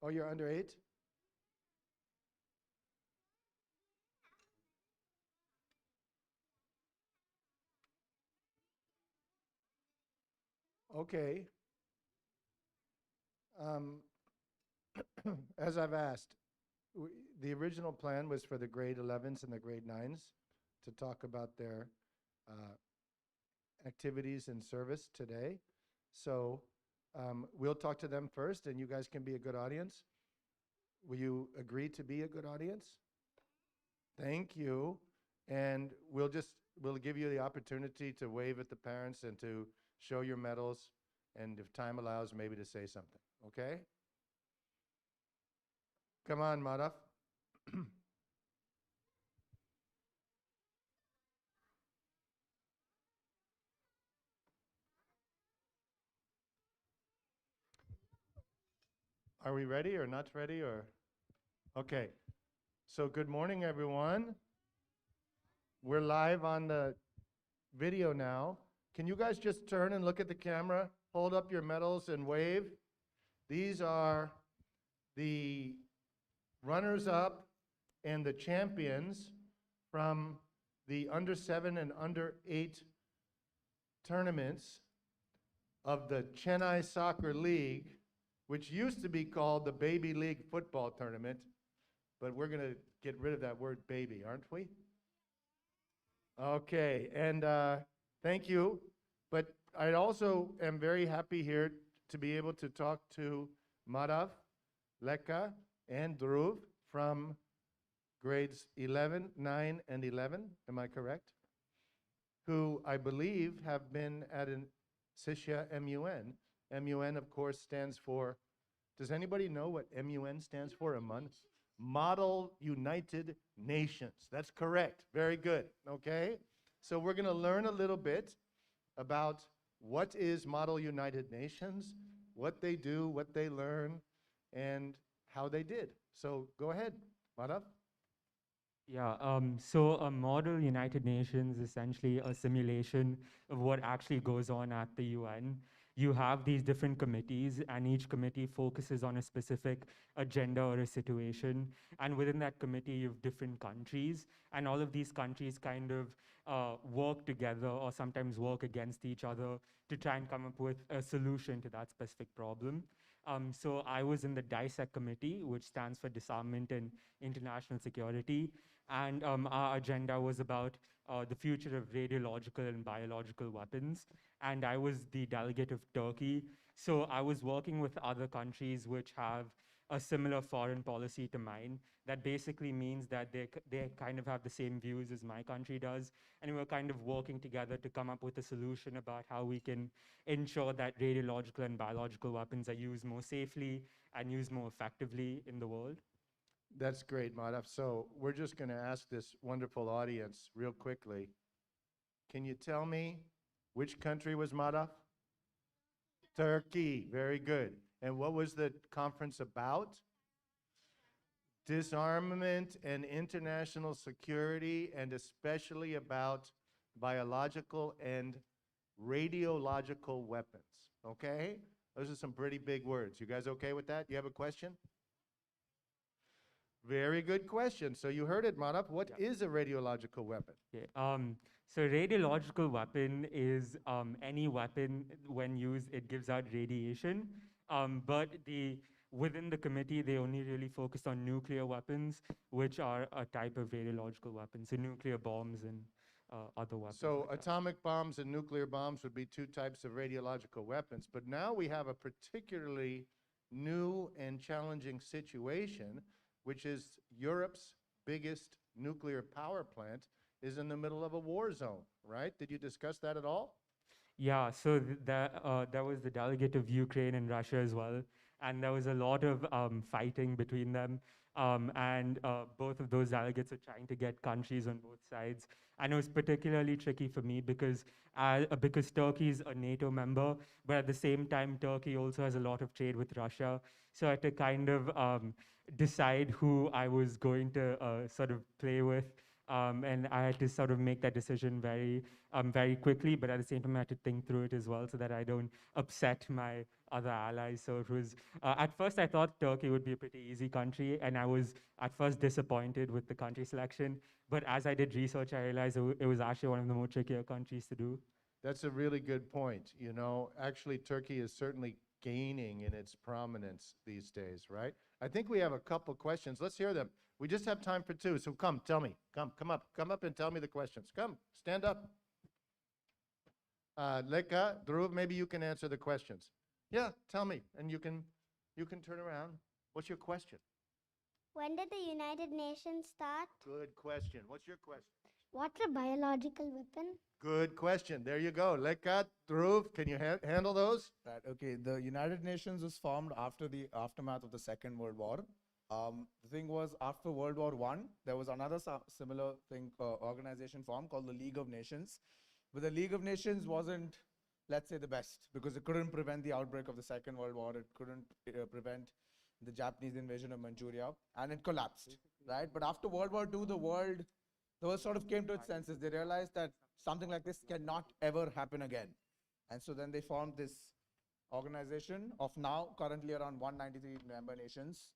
Oh, you're under 8? Okay. Um, as I've asked, the original plan was for the grade 11s and the grade 9s to talk about their uh, activities in service today. So we'll talk to them first, and you guys can be a good audience. Will you agree to be a good audience? Thank you. And we'll give you the opportunity to wave at the parents and to show your medals, and if time allows, maybe to say something. Okay? Come on, Madhav. Are we ready or not ready or? Okay. So good morning, everyone. We're live on the video now. Can you guys just turn and look at the camera, hold up your medals and wave? These are the runners-up and the champions from the under 7 and under 8 tournaments of the Chennai Soccer League, which used to be called the Baby League Football Tournament, but we're going to get rid of that word baby, aren't we? Okay, and thank you. But I also am very happy here to be able to talk to Madhav, Lekha, and Dhruv from grades 11, 9, and 11, am I correct? Who I believe have been at an Sishya MUN. MUN, of course, stands for, does anybody know what MUN stands for? A month? Model United Nations. That's correct. Very good. Okay? So we're going to learn a little bit about what is Model United Nations, what they do, what they learn, and how they did. So go ahead, Madhav. Yeah, so a model United Nations is essentially a simulation of what actually goes on at the UN. You have these different committees, and each committee focuses on a specific agenda or a situation. And within that committee, you have different countries, and all of these countries kind of work together or sometimes work against each other to try and come up with a solution to that specific problem. So I was in the Disac Committee, which stands for Disarmament and International Security, and our agenda was about the future of radiological and biological weapons. And I was the delegate of Turkey. So I was working with other countries which have a similar foreign policy to mine. That basically means that they kind of have the same views as my country does. And we're kind of working together to come up with a solution about how we can ensure that radiological and biological weapons are used more safely and used more effectively in the world. That's great, Madhav. So we're just going to ask this wonderful audience real quickly. Can you tell me which country was Madhav? Turkey. Very good. And what was the conference about? Disarmament and international security, and especially about biological and radiological weapons. Okay? Those are some pretty big words. You guys okay with that? You have a question? Very good question. So you heard it, Madhav. What is a radiological weapon? Okay. So radiological weapon is any weapon when used, it gives out radiation. But within the committee, they only really focused on nuclear weapons, which are a type of radiological weapon. So nuclear bombs and other weapons. So like that. atomic bombs and nuclear bombs would be two types of radiological weapons. But now we have a particularly new and challenging situation, which is Europe's biggest nuclear power plant is in the middle of a war zone, right? Did you discuss that at all? Yeah, so that was the delegate of Ukraine and Russia as well, and there was a lot of fighting between them, and both of those delegates are trying to get countries on both sides, and it was particularly tricky for me because Turkey is a NATO member, but at the same time Turkey also has a lot of trade with Russia, so I had to kind of decide who I was going to sort of play with. And I had to sort of make that decision very quickly, but at the same time, I had to think through it as well so that I don't upset my other allies. So it was, at first I thought Turkey would be a pretty easy country, and I was at first disappointed with the country selection. But as I did research, I realized it was actually one of the more trickier countries to do. That's a really good point. You know, actually, Turkey is certainly gaining in its prominence these days, right? I think we have a couple questions. Let's hear them. We just have time for two, so come, tell me. Come up and tell me the questions. Come, stand up. Leka, Dhruv, maybe you can answer the questions. Yeah, tell me, and you can turn around. What's your question? When did the United Nations start? Good question. What's your question? What's a biological weapon? Good question. There you go. Leka, Dhruv, can you handle those? Right. Okay. The United Nations was formed after the aftermath of the Second World War. The thing was, after World War I, there was another similar thing, organization formed called the League of Nations. But the League of Nations wasn't, let's say, the best because it couldn't prevent the outbreak of the Second World War. It couldn't prevent the Japanese invasion of Manchuria, and it collapsed. Right. But after World War II, the world sort of came to its senses. They realized that something like this cannot ever happen again. And so then they formed this organization of now currently around 193 member nations,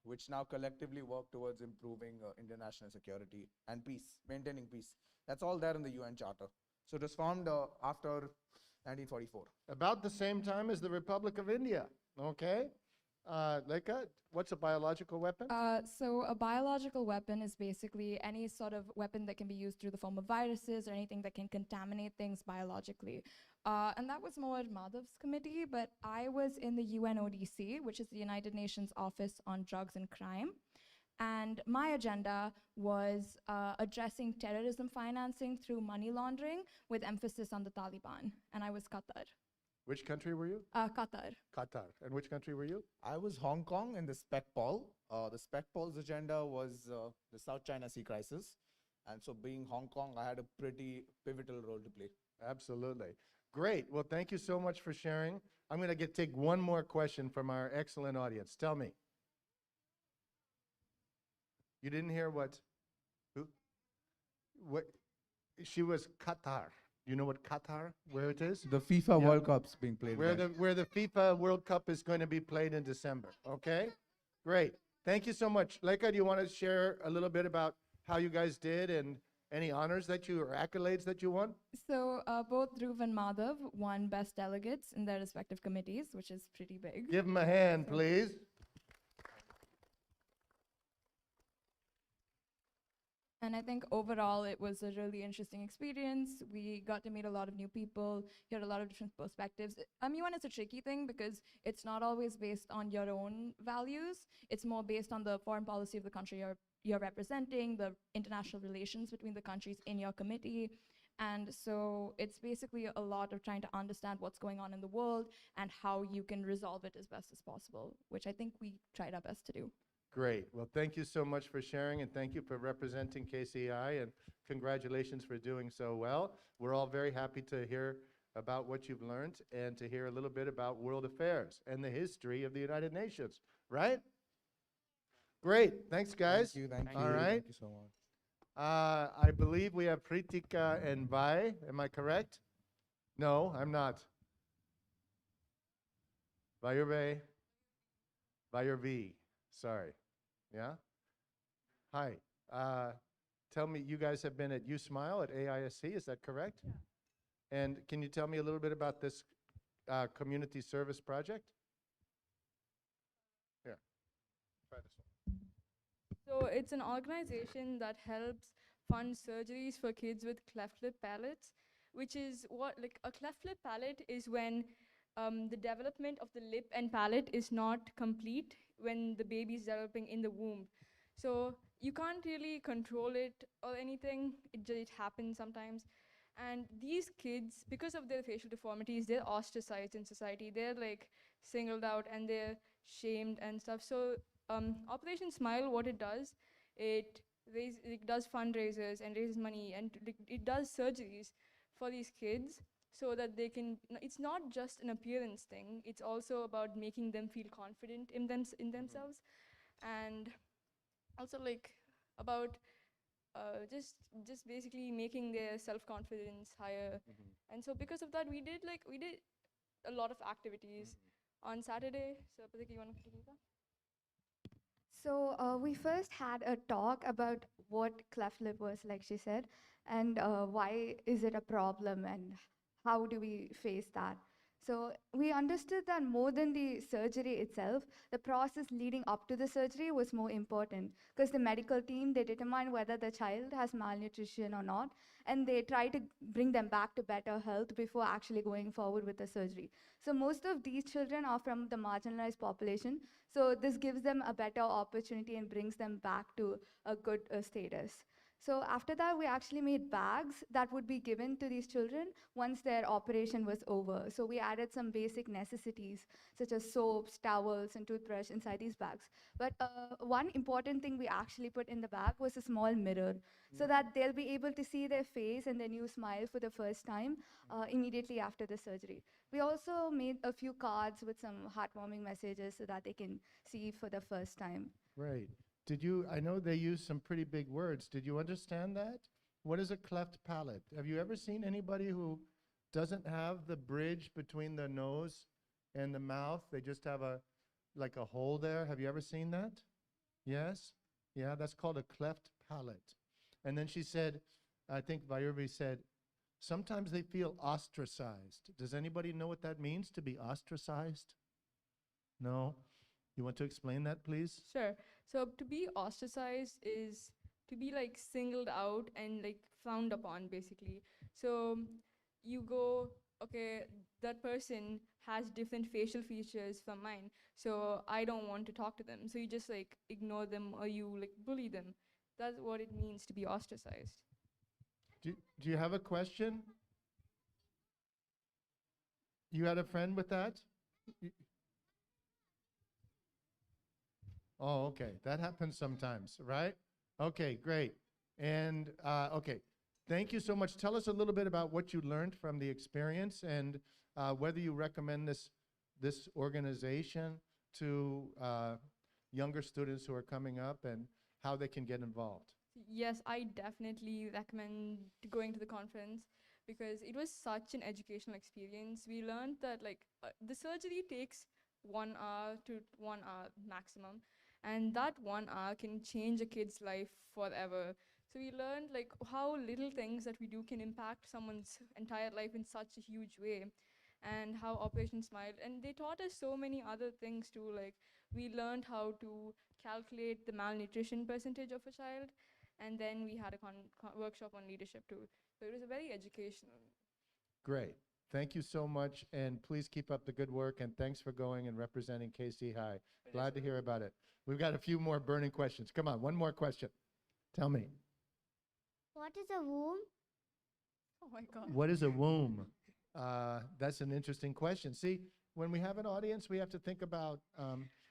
which now collectively work towards improving international security and peace, maintaining peace. That's all there in the UN Charter. So it was formed after 1944. About the same time as the Republic of India, okay? Leka, what's a biological weapon? So a biological weapon is basically any sort of weapon that can be used through the form of viruses or anything that can contaminate things biologically. And that was more Madhav's committee, but I was in the UNODC, which is the United Nations Office on Drugs and Crime. And my agenda was addressing terrorism financing through money laundering with emphasis on the Taliban. And I was Qatar. Which country were you? Qatar. Qatar. And which country were you? I was Hong Kong in the SPECPOL. The SPECPOL's agenda was the South China Sea crisis. And so being Hong Kong, I had a pretty pivotal role to play. Absolutely. Great. Well, thank you so much for sharing. I'm going to take one more question from our excellent audience. Tell me. You didn't hear what? Who? What? She was Qatar. You know what Qatar, where it is? The FIFA Yeah. World Cup's being played Where there. the FIFA World Cup is going to be played in December. Okay? Great. Thank you so much. Leka, do you want to share a little bit about how you guys did and any honors that you or accolades that you won? So both Dhruv and Madhav won best delegates in their respective committees, which is pretty big. Give them a hand, please. And I think overall it was a really interesting experience. We got to meet a lot of new people, hear a lot of different perspectives. UN is a tricky thing because it's not always based on your own values. It's more based on the foreign policy of the country you're representing, the international relations between the countries in your committee. And so it's basically a lot of trying to understand what's going on in the world and how you can resolve it as best as possible, which I think we tried our best to do. Great. Well, thank you so much for sharing, and thank you for representing KCI, and congratulations for doing so well. We're all very happy to hear about what you've learned and to hear a little bit about world affairs and the history of the United Nations, right? Great. Thanks, guys. Thank you. Thank you. All right. Thank you so much. I believe we have Pritika and Vai. Am I correct? No, I'm not. Vayurve. Vayurvi. Sorry. Yeah? Hi. Tell me, you guys have been at USmile at AISC, is that correct? Yeah. And can you tell me a little bit about this community service project? Here, try this one. So it's an organization that helps fund surgeries for kids with cleft lip palates, which is like a cleft lip palate is when the development of the lip and palate is not complete when the baby is developing in the womb. So you can't really control it or anything, it happens sometimes. And these kids, because of their facial deformities, they're ostracized in society. They're like singled out and they're shamed and stuff. So Operation Smile, what it does, it does fundraisers and raises money, and it does surgeries for these kids so that they can, it's not just an appearance thing, it's also about making them feel confident in themselves, and also like about just basically making their self-confidence higher. And so because of that, we did a lot of activities on Saturday. So Pratik, you want to take that? So we first had a talk about what cleft lip was, like she said, and why is it a problem and how do we face that. So we understood that more than the surgery itself, the process leading up to the surgery was more important because the medical team, they determine whether the child has malnutrition or not, and they try to bring them back to better health before actually going forward with the surgery. So most of these children are from the marginalized population, so this gives them a better opportunity and brings them back to a good status. So after that, we actually made bags that would be given to these children once their operation was over. So we added some basic necessities such as soaps, towels, and toothbrush inside these bags. But one important thing we actually put in the bag was a small mirror so that they'll be able to see their face and their new smile for the first time immediately after the surgery. We also made a few cards with some heartwarming messages so that they can see for the first time. Great. I know they use some pretty big words. Did you understand that? What is a cleft palate? Have you ever seen anybody who doesn't have the bridge between the nose and the mouth? They just have like a hole there. Have you ever seen that? Yes? Yeah, that's called a cleft palate. And then she said, I think Vayurvi said, sometimes they feel ostracized. Does anybody know what that means, to be ostracized? No? You want to explain that, please? Sure. So to be ostracized is to be like singled out and like frowned upon, basically. So you go, okay, that person has different facial features from mine, so I don't want to talk to them. So you just like ignore them or you like bully them. That's what it means to be ostracized. Do you have a question? You had a friend with that? Y- Oh, okay. That happens sometimes, right? Okay, great. And okay, thank you so much. Tell us a little bit about what you learned from the experience and whether you recommend this organization to younger students who are coming up and how they can get involved. Yes, I definitely recommend going to the conference because it was such an educational experience. We learned that like the surgery takes 1 hour to 1 hour maximum, and that 1 hour can change a kid's life forever. So we learned like how little things that we do can impact someone's entire life in such a huge way, and how Operation Smile. And they taught us so many other things too. Like we learned how to calculate the malnutrition percentage of a child, and then we had a workshop on leadership too. So it was a very educational. Great. Thank you so much, and please keep up the good work, and thanks for going and representing KC High. Glad to hear about it. We've got a few more burning questions. Come on, one more question. Tell me. What is a womb? Oh my God. What is a womb? That's an interesting question. See, when we have an audience, we have to think about,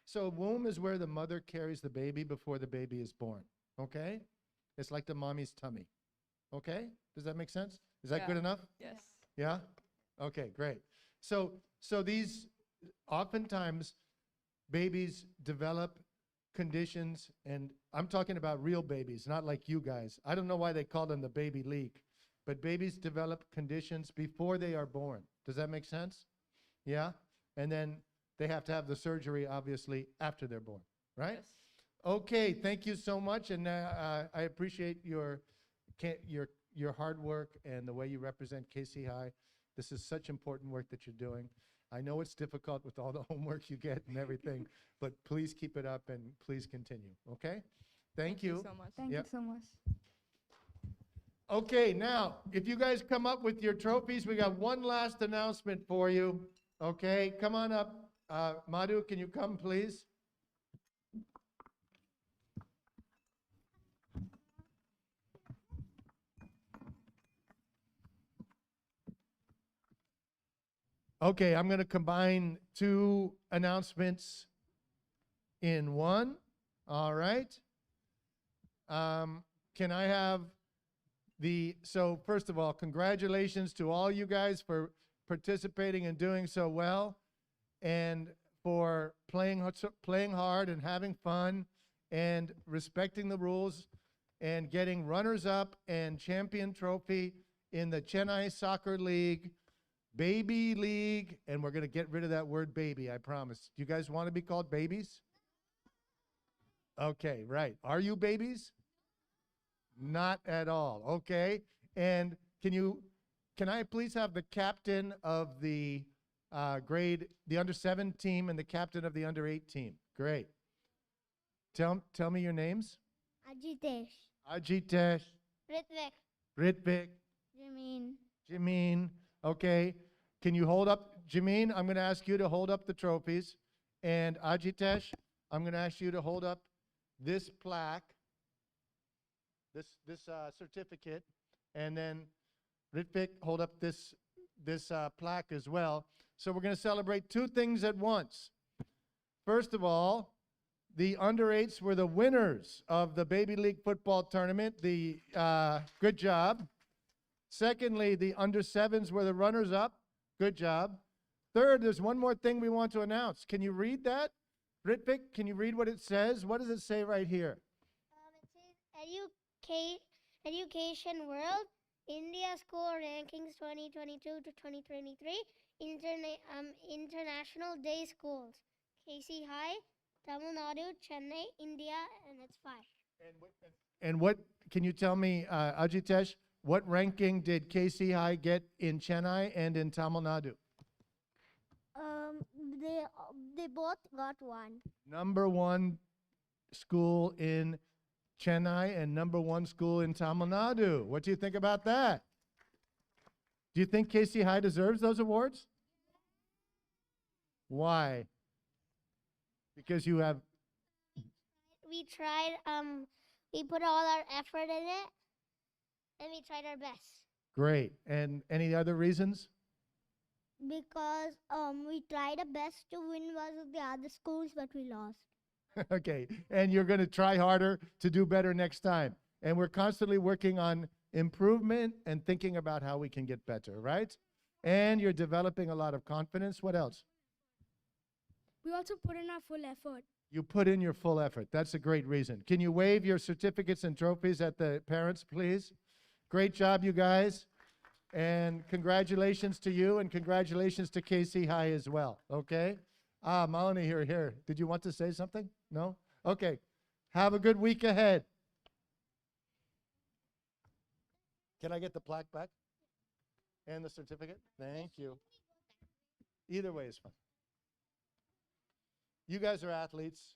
so a womb is where the mother carries the baby before the baby is born, okay? It's like the mommy's tummy, okay? Does that make sense? Is that good Yeah. enough? Yes. Yeah? Okay, great. So these, oftentimes, babies develop conditions, and I'm talking about real babies, not like you guys. I don't know why they call them the baby leak, but babies develop conditions before they are born. Does that make sense? Yeah? And then they have to have the surgery, obviously, after they're born, right? Yes. Okay, thank you so much, and I appreciate your hard work and the way you represent KC High. This is such important work that you're doing. I know it's difficult with all the homework you get and everything, but please keep it up and please continue, okay? Thank you. so much. Thank Yep. you so much. Okay, now, if you guys come up with your trophies, we got one last announcement for you. Okay, come on up. Madhu, can you come, please? Okay, I'm going to combine two announcements in one. All right. Can I have so first of all, congratulations to all you guys for participating and doing so well, and for playing hard and having fun and respecting the rules and getting runners-up and champion trophy in the Chennai Soccer League, Baby League, and we're going to get rid of that word baby, I promise. Do you guys want to be called babies? Okay, right. Are you babies? Not at all. Okay. And can I please have the captain of the the under 7 team and the captain of the under 8 team? Great. Tell me your names. Ajitesh. Ajitesh, Ritvik. Ritvik, Jameen. Jameen. Okay. Can you hold up, Jameen? I'm going to ask you to hold up the trophies. And Ajitesh, I'm going to ask you to hold up this plaque, this certificate, and then Ritvik, hold up this plaque as well. So we're going to celebrate 2 things at once. First of all, the under 8s were the winners of the Baby League football tournament. Good job. Secondly, the under 7s were the runners up. Good job. Third, there's one more thing we want to announce. Can you read that? Ritvik, can you read what it says? What does it say right here? It says Education World, India School Rankings 2022 to 2023, International Day Schools, KC High, Tamil Nadu, Chennai, India, and it's 5. And what, can you tell me, Ajitesh, what ranking did KC High get in Chennai and in Tamil Nadu? They both got 1. Number 1 school in Chennai and number 1 school in Tamil Nadu. What do you think about that? Do you think KC High deserves those awards? Why? Because you have... We tried, we put all our effort in it, and we tried our best. Great. And any other reasons? Because we tried our best to win versus the other schools, but we lost. Okay. And you're going to try harder to do better next time. And we're constantly working on improvement and thinking about how we can get better, right? And you're developing a lot of confidence. What else? We also put in our full effort. You put in your full effort. That's a great reason. Can you wave your certificates and trophies at the parents, please? Great job, you guys. And congratulations to you, and congratulations to KC High as well, okay? Malini, here. Did you want to say something? No? Okay. Have a good week ahead. Can I get the plaque back? And the certificate? Thank you. Either way is fine. You guys are athletes.